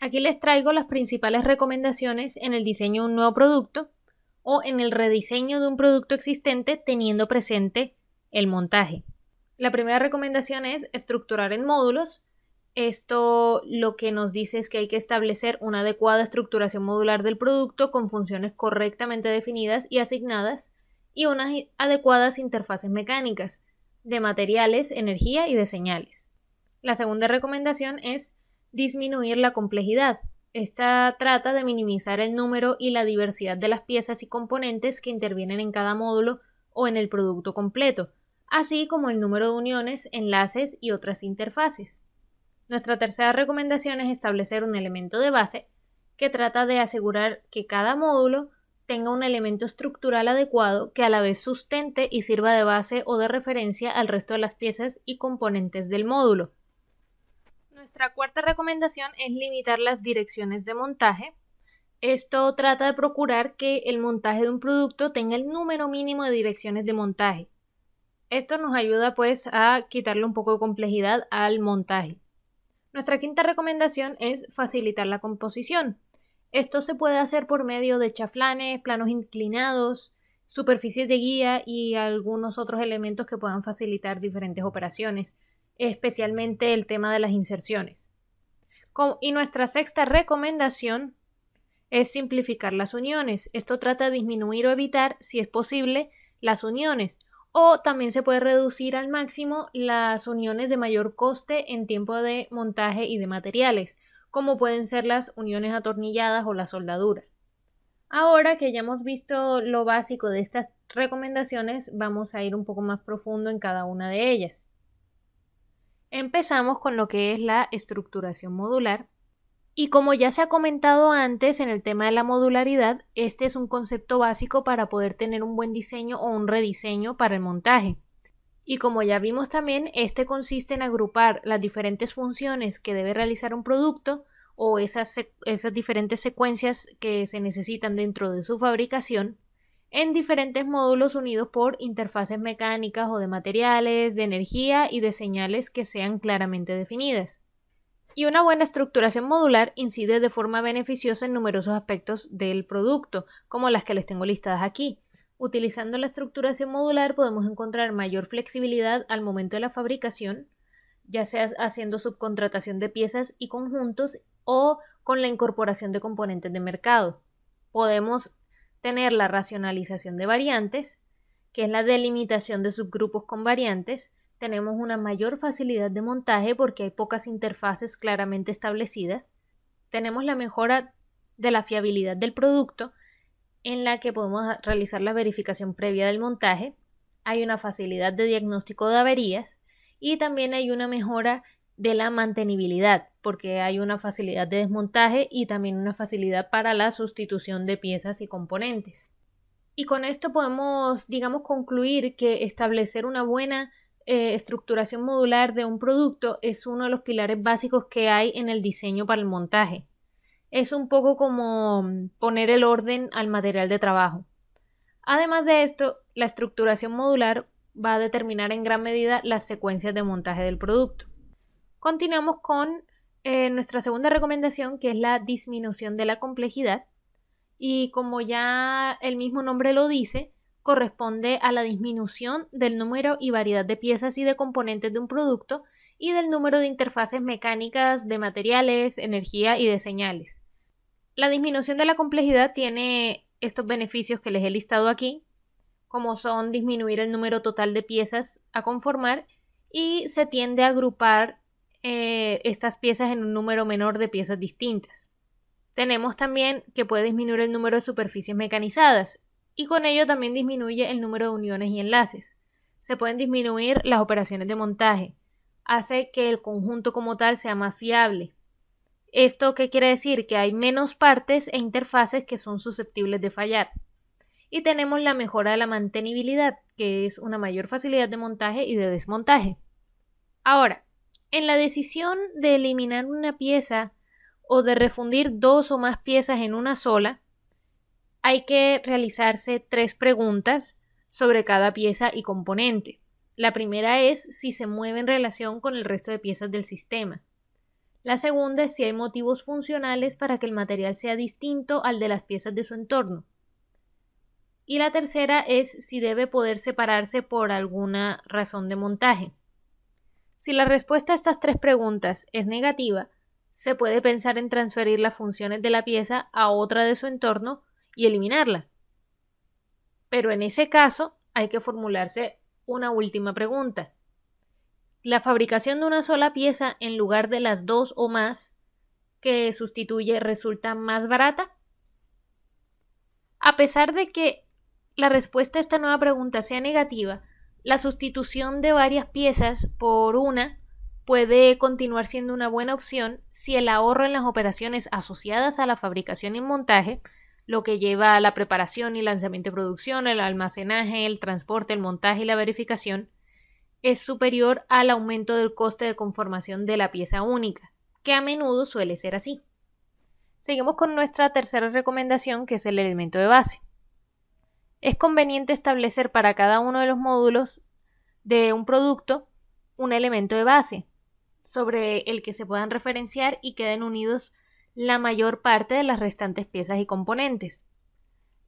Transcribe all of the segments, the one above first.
Aquí les traigo las principales recomendaciones en el diseño de un nuevo producto o en el rediseño de un producto existente teniendo presente el montaje. La primera recomendación es estructurar en módulos. Esto lo que nos dice es que hay que establecer una adecuada estructuración modular del producto con funciones correctamente definidas y asignadas y unas adecuadas interfaces mecánicas de materiales, energía y de señales. La segunda recomendación es disminuir la complejidad. Esta trata de minimizar el número y la diversidad de las piezas y componentes que intervienen en cada módulo o en el producto completo, así como el número de uniones, enlaces y otras interfaces. Nuestra tercera recomendación es establecer un elemento de base que trata de asegurar que cada módulo tenga un elemento estructural adecuado que a la vez sustente y sirva de base o de referencia al resto de las piezas y componentes del módulo. Nuestra cuarta recomendación es limitar las direcciones de montaje. Esto trata de procurar que el montaje de un producto tenga el número mínimo de direcciones de montaje. Esto nos ayuda pues a quitarle un poco de complejidad al montaje. Nuestra quinta recomendación es facilitar la composición. Esto se puede hacer por medio de chaflanes, planos inclinados, superficies de guía y algunos otros elementos que puedan facilitar diferentes operaciones, especialmente el tema de las inserciones. Y nuestra sexta recomendación es simplificar las uniones. Esto trata de disminuir o evitar, si es posible, las uniones. O también se puede reducir al máximo las uniones de mayor coste en tiempo de montaje y de materiales, como pueden ser las uniones atornilladas o la soldadura. Ahora que ya hemos visto lo básico de estas recomendaciones, vamos a ir un poco más profundo en cada una de ellas. Empezamos con lo que es la estructuración modular. Y como ya se ha comentado antes en el tema de la modularidad, este es un concepto básico para poder tener un buen diseño o un rediseño para el montaje. Y como ya vimos también, este consiste en agrupar las diferentes funciones que debe realizar un producto o esas diferentes secuencias que se necesitan dentro de su fabricación en diferentes módulos unidos por interfaces mecánicas o de materiales, de energía y de señales que sean claramente definidas. Y una buena estructuración modular incide de forma beneficiosa en numerosos aspectos del producto, como las que les tengo listadas aquí. Utilizando la estructuración modular podemos encontrar mayor flexibilidad al momento de la fabricación, ya sea haciendo subcontratación de piezas y conjuntos o con la incorporación de componentes de mercado. Podemos tener la racionalización de variantes, que es la delimitación de subgrupos con variantes. Tenemos una mayor facilidad de montaje porque hay pocas interfaces claramente establecidas. Tenemos la mejora de la fiabilidad del producto, en la que podemos realizar la verificación previa del montaje. Hay una facilidad de diagnóstico de averías y también hay una mejora de la mantenibilidad, porque hay una facilidad de desmontaje y también una facilidad para la sustitución de piezas y componentes. Y con esto podemos, digamos, concluir que establecer una buena estructuración modular de un producto es uno de los pilares básicos que hay en el diseño para el montaje. Es un poco como poner el orden al material de trabajo. Además de esto, la estructuración modular va a determinar en gran medida las secuencias de montaje del producto. Continuamos con nuestra segunda recomendación, que es la disminución de la complejidad. Y como ya el mismo nombre lo dice, corresponde a la disminución del número y variedad de piezas y de componentes de un producto y del número de interfaces mecánicas, de materiales, energía y de señales. La disminución de la complejidad tiene estos beneficios que les he listado aquí, como son disminuir el número total de piezas a conformar y se tiende a agrupar estas piezas en un número menor de piezas distintas. Tenemos también que puede disminuir el número de superficies mecanizadas y con ello también disminuye el número de uniones y enlaces. Se pueden disminuir las operaciones de montaje, hace que el conjunto como tal sea más fiable. ¿Esto qué quiere decir? Que hay menos partes e interfaces que son susceptibles de fallar. Y tenemos la mejora de la mantenibilidad, que es una mayor facilidad de montaje y de desmontaje. Ahora, en la decisión de eliminar una pieza o de refundir dos o más piezas en una sola, hay que realizarse 3 preguntas sobre cada pieza y componente. La primera es si se mueve en relación con el resto de piezas del sistema. La segunda es si hay motivos funcionales para que el material sea distinto al de las piezas de su entorno. Y la tercera es si debe poder separarse por alguna razón de montaje. Si la respuesta a estas tres preguntas es negativa, se puede pensar en transferir las funciones de la pieza a otra de su entorno y eliminarla. Pero en ese caso hay que formularse una última pregunta. ¿La fabricación de una sola pieza en lugar de las dos o más que sustituye resulta más barata? A pesar de que la respuesta a esta nueva pregunta sea negativa, la sustitución de varias piezas por una puede continuar siendo una buena opción si el ahorro en las operaciones asociadas a la fabricación y montaje, lo que lleva a la preparación y lanzamiento de producción, el almacenaje, el transporte, el montaje y la verificación, es superior al aumento del coste de conformación de la pieza única, que a menudo suele ser así. Seguimos con nuestra tercera recomendación, que es el elemento de base. Es conveniente establecer para cada uno de los módulos de un producto un elemento de base, sobre el que se puedan referenciar y queden unidos la mayor parte de las restantes piezas y componentes.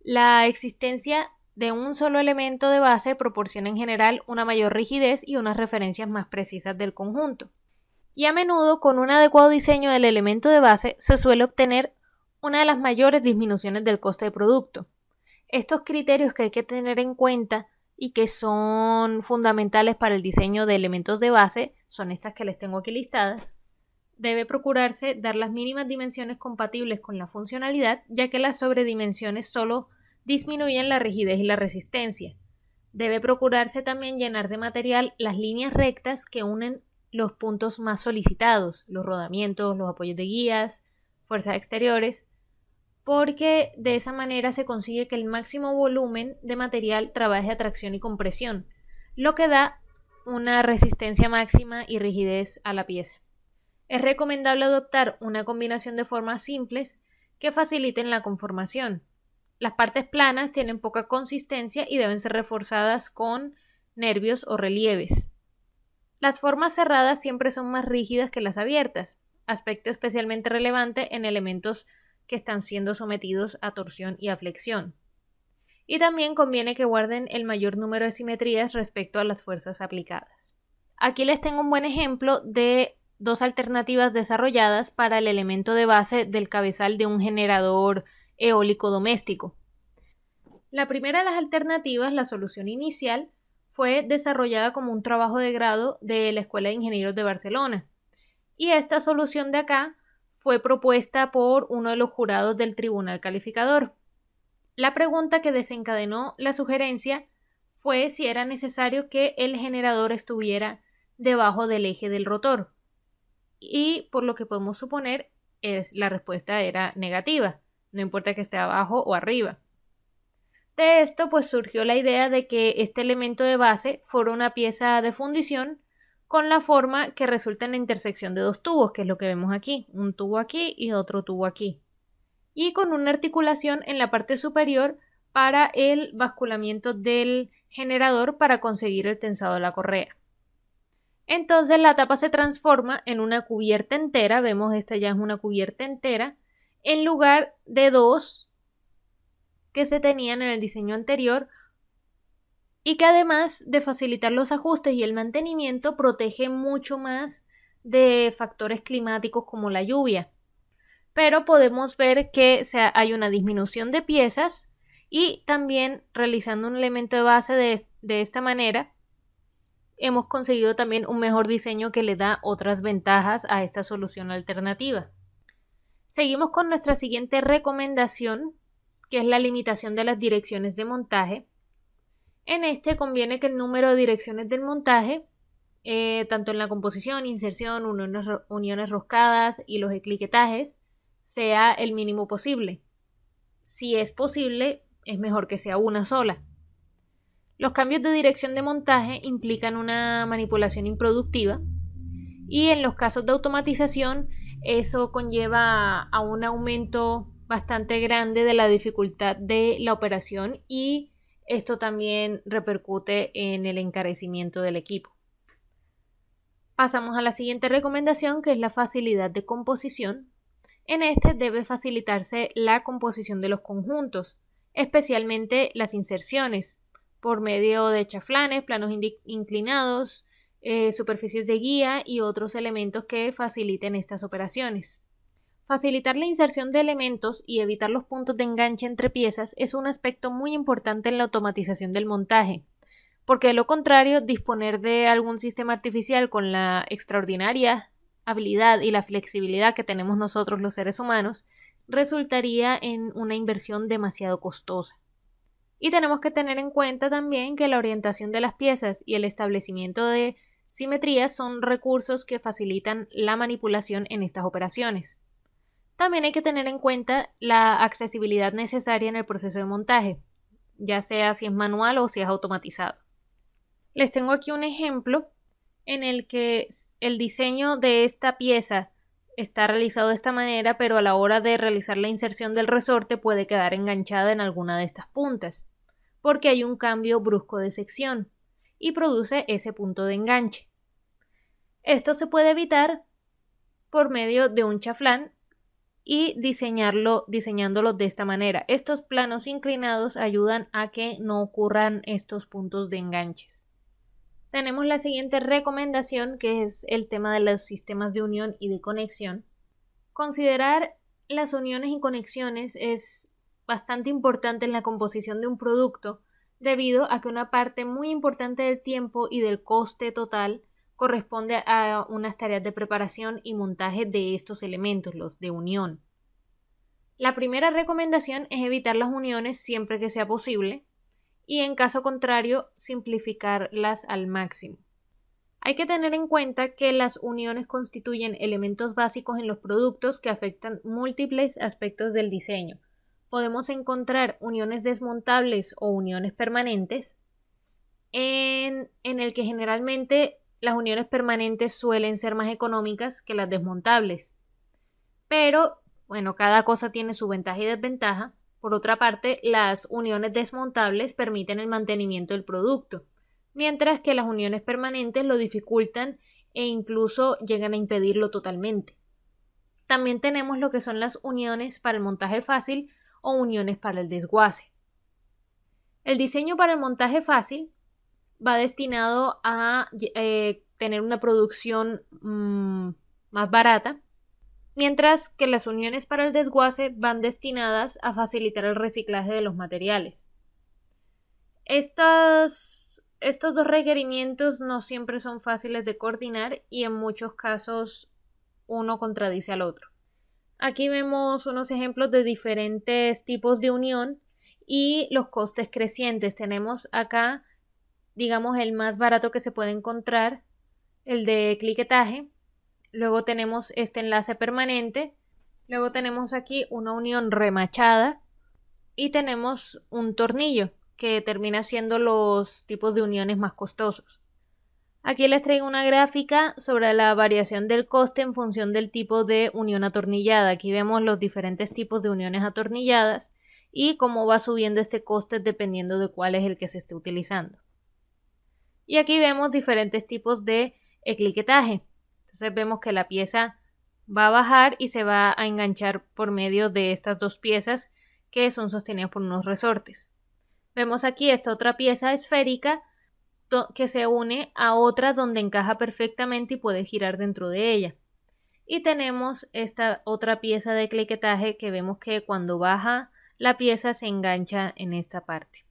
La existencia de un solo elemento de base proporciona en general una mayor rigidez y unas referencias más precisas del conjunto. Y a menudo, con un adecuado diseño del elemento de base, se suele obtener una de las mayores disminuciones del coste de producto. Estos criterios que hay que tener en cuenta y que son fundamentales para el diseño de elementos de base son estas que les tengo aquí listadas. Debe procurarse dar las mínimas dimensiones compatibles con la funcionalidad, ya que las sobredimensiones solo disminuyen la rigidez y la resistencia. Debe procurarse también llenar de material las líneas rectas que unen los puntos más solicitados, los rodamientos, los apoyos de guías, fuerzas exteriores, porque de esa manera se consigue que el máximo volumen de material trabaje a tracción y compresión, lo que da una resistencia máxima y rigidez a la pieza. Es recomendable adoptar una combinación de formas simples que faciliten la conformación. Las partes planas tienen poca consistencia y deben ser reforzadas con nervios o relieves. Las formas cerradas siempre son más rígidas que las abiertas, aspecto especialmente relevante en elementos que están siendo sometidos a torsión y a flexión. Y también conviene que guarden el mayor número de simetrías respecto a las fuerzas aplicadas. Aquí les tengo un buen ejemplo de dos alternativas desarrolladas para el elemento de base del cabezal de un generador eólico doméstico. La primera de las alternativas, la solución inicial, fue desarrollada como un trabajo de grado de la Escuela de Ingenieros de Barcelona. Y esta solución de acá fue propuesta por uno de los jurados del Tribunal Calificador. La pregunta que desencadenó la sugerencia fue si era necesario que el generador estuviera debajo del eje del rotor. Y por lo que podemos suponer, la respuesta era negativa, no importa que esté abajo o arriba. De esto pues surgió la idea de que este elemento de base fuera una pieza de fundición con la forma que resulta en la intersección de dos tubos, que es lo que vemos aquí, un tubo aquí y otro tubo aquí, y con una articulación en la parte superior para el basculamiento del generador para conseguir el tensado de la correa. Entonces la tapa se transforma en una cubierta entera, vemos esta ya es una cubierta entera, en lugar de dos que se tenían en el diseño anterior, y que además de facilitar los ajustes y el mantenimiento, protege mucho más de factores climáticos como la lluvia. Pero podemos ver que hay una disminución de piezas y también realizando un elemento de base de esta manera, hemos conseguido también un mejor diseño que le da otras ventajas a esta solución alternativa. Seguimos con nuestra siguiente recomendación, que es la limitación de las direcciones de montaje. En este conviene que el número de direcciones del montaje, tanto en la composición, inserción, uniones roscadas y los ecliquetajes, sea el mínimo posible. Si es posible, es mejor que sea una sola. Los cambios de dirección de montaje implican una manipulación improductiva y en los casos de automatización eso conlleva a un aumento bastante grande de la dificultad de la operación y esto también repercute en el encarecimiento del equipo. Pasamos a la siguiente recomendación, que es la facilidad de composición. En este debe facilitarse la composición de los conjuntos, especialmente las inserciones, por medio de chaflanes, planos inclinados, superficies de guía y otros elementos que faciliten estas operaciones. Facilitar la inserción de elementos y evitar los puntos de enganche entre piezas es un aspecto muy importante en la automatización del montaje, porque de lo contrario, disponer de algún sistema artificial con la extraordinaria habilidad y la flexibilidad que tenemos nosotros los seres humanos resultaría en una inversión demasiado costosa. Y tenemos que tener en cuenta también que la orientación de las piezas y el establecimiento de simetrías son recursos que facilitan la manipulación en estas operaciones. También hay que tener en cuenta la accesibilidad necesaria en el proceso de montaje, ya sea si es manual o si es automatizado. Les tengo aquí un ejemplo en el que el diseño de esta pieza está realizado de esta manera, pero a la hora de realizar la inserción del resorte puede quedar enganchada en alguna de estas puntas, porque hay un cambio brusco de sección y produce ese punto de enganche. Esto se puede evitar por medio de un chaflán y diseñándolo de esta manera. Estos planos inclinados ayudan a que no ocurran estos puntos de enganches. Tenemos la siguiente recomendación, que es el tema de los sistemas de unión y de conexión. Considerar las uniones y conexiones es bastante importante en la composición de un producto, debido a que una parte muy importante del tiempo y del coste total corresponde a unas tareas de preparación y montaje de estos elementos, los de unión. La primera recomendación es evitar las uniones siempre que sea posible y, en caso contrario, simplificarlas al máximo. Hay que tener en cuenta que las uniones constituyen elementos básicos en los productos que afectan múltiples aspectos del diseño. Podemos encontrar uniones desmontables o uniones permanentes, en el que generalmente las uniones permanentes suelen ser más económicas que las desmontables. Pero, bueno, cada cosa tiene su ventaja y desventaja. Por otra parte, las uniones desmontables permiten el mantenimiento del producto, mientras que las uniones permanentes lo dificultan e incluso llegan a impedirlo totalmente. También tenemos lo que son las uniones para el montaje fácil o uniones para el desguace. El diseño para el montaje fácil va destinado a tener una producción más barata, mientras que las uniones para el desguace van destinadas a facilitar el reciclaje de los materiales. Estos dos requerimientos no siempre son fáciles de coordinar y en muchos casos uno contradice al otro. Aquí vemos unos ejemplos de diferentes tipos de unión y los costes crecientes. Tenemos acá, digamos, el más barato que se puede encontrar, el de cliquetaje. Luego tenemos este enlace permanente. Luego tenemos aquí una unión remachada. Y tenemos un tornillo, que termina siendo los tipos de uniones más costosos. Aquí les traigo una gráfica sobre la variación del coste en función del tipo de unión atornillada. Aquí vemos los diferentes tipos de uniones atornilladas y cómo va subiendo este coste dependiendo de cuál es el que se esté utilizando. Y aquí vemos diferentes tipos de ecliquetaje. Entonces vemos que la pieza va a bajar y se va a enganchar por medio de estas dos piezas que son sostenidas por unos resortes. Vemos aquí esta otra pieza esférica que se une a otra donde encaja perfectamente y puede girar dentro de ella. Y tenemos esta otra pieza de cliquetaje que vemos que cuando baja la pieza se engancha en esta parte.